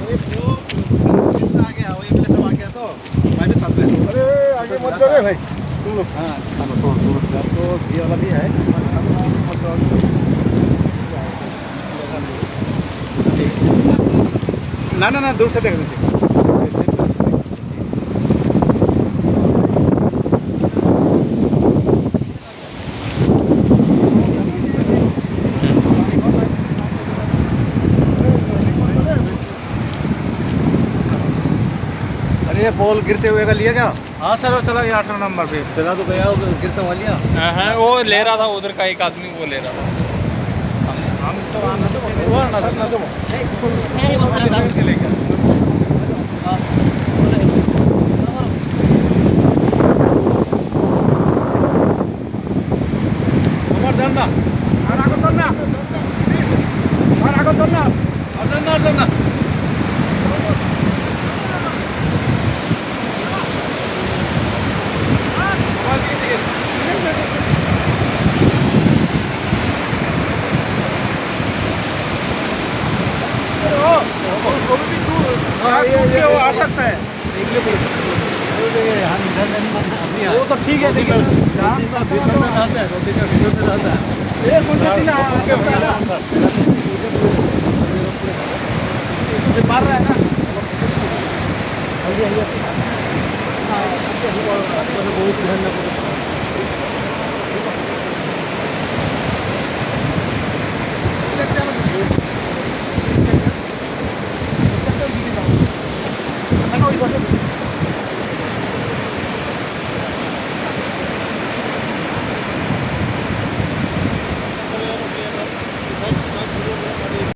आगे आओ, ये मेरे सब आ गया तो मैंने साथ में। अरे आगे मत जाओ रे भाई तुम लोग। हाँ तो जी वाला भी है। ना ना ना दूर से देख लीजिए। अरे ये पोल गिरते हुए का लिया क्या? हाँ सर वो चला गया 8 नंबर पे। चला तो गया, गिरता हुआ लिया। हाँ वो ले रहा था, उधर का एक आदमी वो ले रहा था। हम तो आना तो वो ना तो उमर जानना आना को करना और जानना ये आ सकता है वो तो ठीक है लेकिन मार रहा है ना बहुत ध्यान